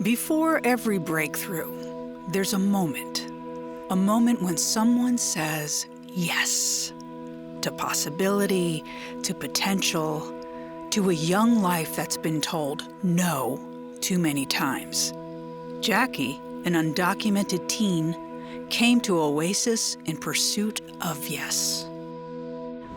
Before every breakthrough, there's a moment when someone says yes to possibility, to potential, to a young life that's been told no too many times. Jackie, an undocumented teen, came to Oasis in pursuit of yes.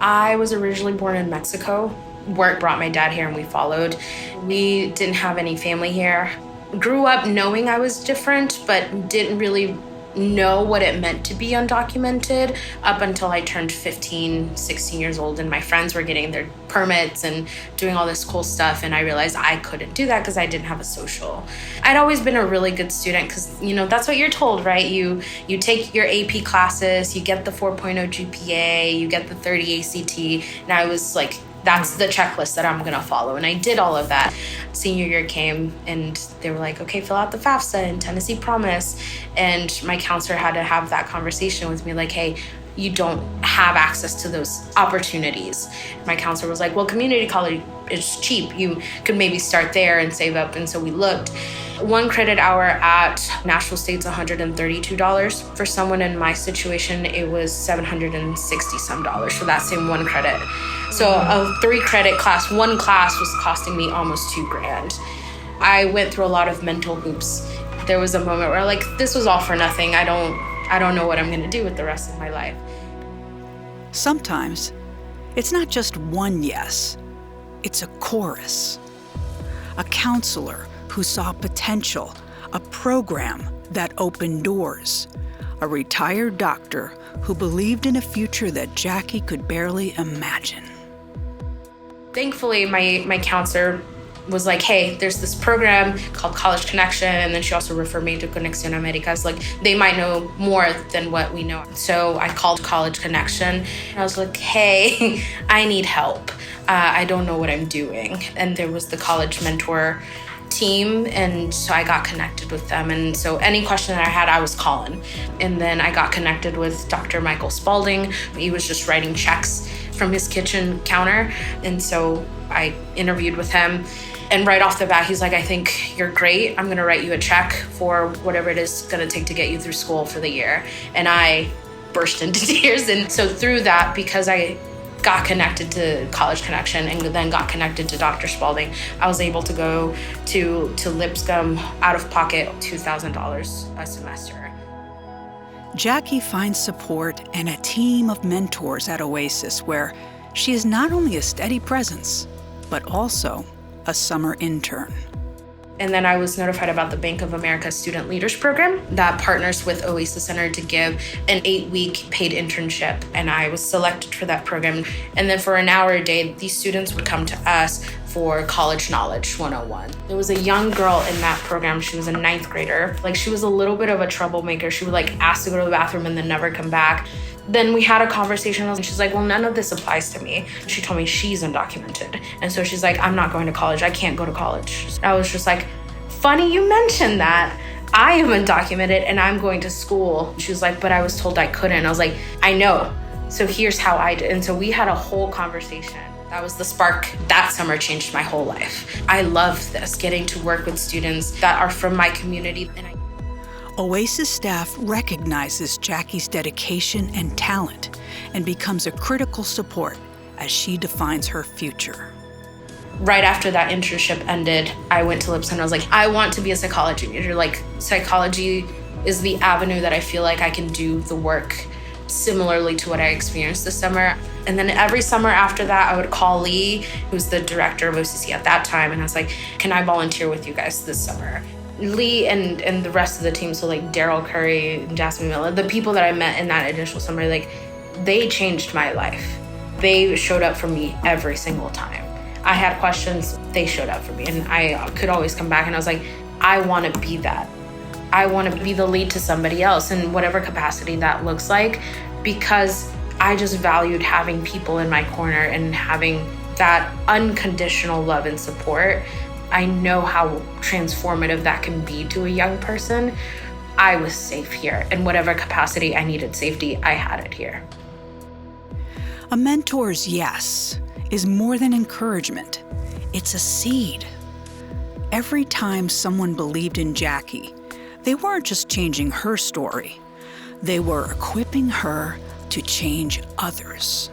I was originally born in Mexico. Work brought my dad here and we followed. We didn't have any family here. Grew up knowing I was different, but didn't really know what it meant to be undocumented up until I turned 15, 16 years old, and my friends were getting their permits and doing all this cool stuff, and I realized I couldn't do that because I didn't have a social. I'd always been a really good student because, that's what you're told, right? You take your AP classes, you get the 4.0 GPA, you get the 30 ACT, and I was like, that's the checklist that I'm gonna follow. And I did all of that. Senior year came and they were like, okay, fill out the FAFSA and Tennessee Promise. And my counselor had to have that conversation with me like, hey, you don't have access to those opportunities. My counselor was like, well, community college is cheap. You could maybe start there and save up. And so we looked. 1 credit hour at Nashville State's $132. For someone in my situation, it was $760 some for that same 1 credit. So a 3 credit class, 1 class was costing me almost $2,000. I went through a lot of mental hoops. There was a moment where like, this was all for nothing. I don't know what I'm gonna do with the rest of my life. Sometimes it's not just one yes, it's a chorus. A counselor who saw potential, a program that opened doors, a retired doctor who believed in a future that Jackie could barely imagine. Thankfully, my counselor was like, hey, there's this program called College Connection, and then she also referred me to Conexión Américas. Like, they might know more than what we know. So I called College Connection, and I was like, hey, I need help. I don't know what I'm doing. And there was the college mentor team, and so I got connected with them. And so any question that I had, I was calling. And then I got connected with Dr. Michael Spalding. He was just writing checks from his kitchen counter. And so I interviewed with him. And right off the bat, he's like, I think you're great. I'm gonna write you a check for whatever it is gonna take to get you through school for the year. And I burst into tears. And so through that, because I got connected to College Connection and then got connected to Dr. Spalding, I was able to go to Lipscomb out of pocket $2,000 a semester. Jackie finds support and a team of mentors at Oasis where she is not only a steady presence, but also a summer intern. And then I was notified about the Bank of America Student Leaders Program that partners with Oasis Center to give an 8-week paid internship. And I was selected for that program. And then for an hour a day, these students would come to us for College Knowledge 101. There was a young girl in that program. She was a 9th grader. Like, she was a little bit of a troublemaker. She would ask to go to the bathroom and then never come back. Then we had a conversation and she's like, well, none of this applies to me. She told me she's undocumented. And so she's like, I'm not going to college. I can't go to college. I was just like, funny you mentioned that. I am undocumented and I'm going to school. She was like, but I was told I couldn't. I was like, I know. So here's how I did. And so we had a whole conversation. That was the spark. That summer changed my whole life. I love this, getting to work with students that are from my community. Oasis staff recognizes Jackie's dedication and talent and becomes a critical support as she defines her future. Right after that internship ended, I went to Lipscomb and I was like, I want to be a psychology major. Like, psychology is the avenue that I feel like I can do the work similarly to what I experienced this summer. And then every summer after that, I would call Lee, who's the director of OCC at that time, and I was like, can I volunteer with you guys this summer? Lee and the rest of the team, so like Daryl Curry and Jasmine Miller, the people that I met in that initial summer, like, they changed my life. They showed up for me every single time. I had questions, they showed up for me, and I could always come back and I was like, I want to be that. I want to be the lead to somebody else in whatever capacity that looks like, because I just valued having people in my corner and having that unconditional love and support. I know how transformative that can be to a young person. I was safe here. In whatever capacity I needed safety, I had it here. A mentor's yes is more than encouragement. It's a seed. Every time someone believed in Jackie, they weren't just changing her story. They were equipping her to change others.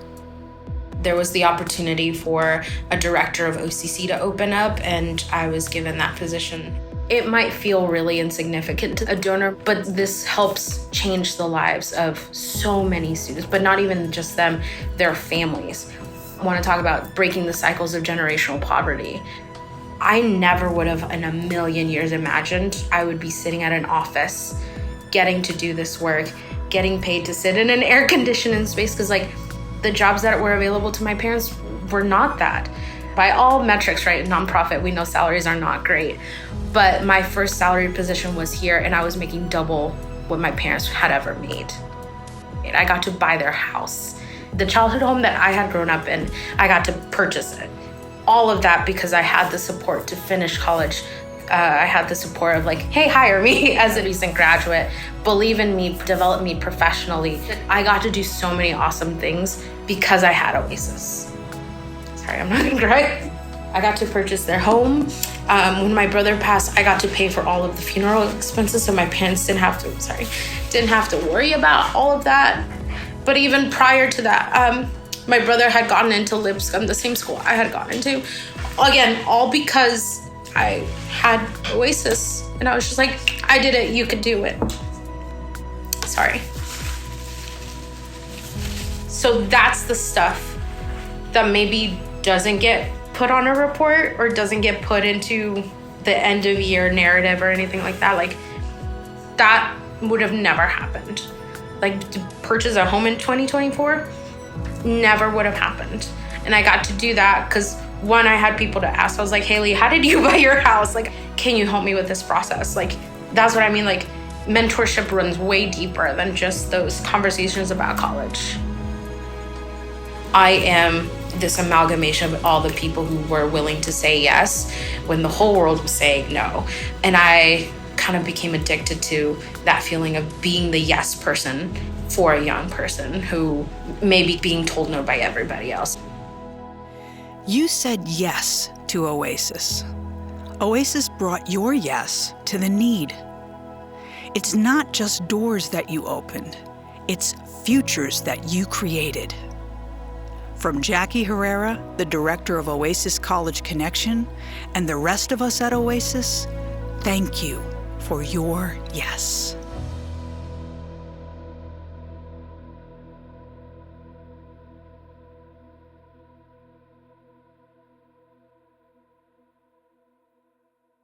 There was the opportunity for a director of OCC to open up, and I was given that position. It might feel really insignificant to a donor, but this helps change the lives of so many students, but not even just them, their families. I want to talk about breaking the cycles of generational poverty. I never would have in a million years imagined I would be sitting at an office, getting to do this work, getting paid to sit in an air-conditioned space, because the jobs that were available to my parents were not that. By all metrics, right, nonprofit, we know salaries are not great. But my first salary position was here, and I was making double what my parents had ever made. I got to buy their house. The childhood home that I had grown up in, I got to purchase it. All of that because I had the support to finish college. I had the support of hey, hire me as a recent graduate, believe in me, develop me professionally. I got to do so many awesome things because I had Oasis. Sorry, I'm not gonna cry. I got to purchase their home. When my brother passed, I got to pay for all of the funeral expenses, so my parents didn't have to worry about all of that. But even prior to that, my brother had gotten into Lipscomb, the same school I had gotten into. Again, all because I had Oasis, and I was just I did it, you could do it. Sorry. So that's the stuff that maybe doesn't get put on a report or doesn't get put into the end of year narrative or anything like that. That would have never happened. To purchase a home in 2024 never would have happened. And I got to do that because one, I had people to ask. I was like, Haley, how did you buy your house? Can you help me with this process? That's what I mean. Mentorship runs way deeper than just those conversations about college. I am this amalgamation of all the people who were willing to say yes when the whole world was saying no. And I kind of became addicted to that feeling of being the yes person for a young person who may be being told no by everybody else. You said yes to Oasis. Oasis brought your yes to the need. It's not just doors that you opened, it's futures that you created. From Jackie Herrera, the director of Oasis College Connection, and the rest of us at Oasis, thank you for your yes.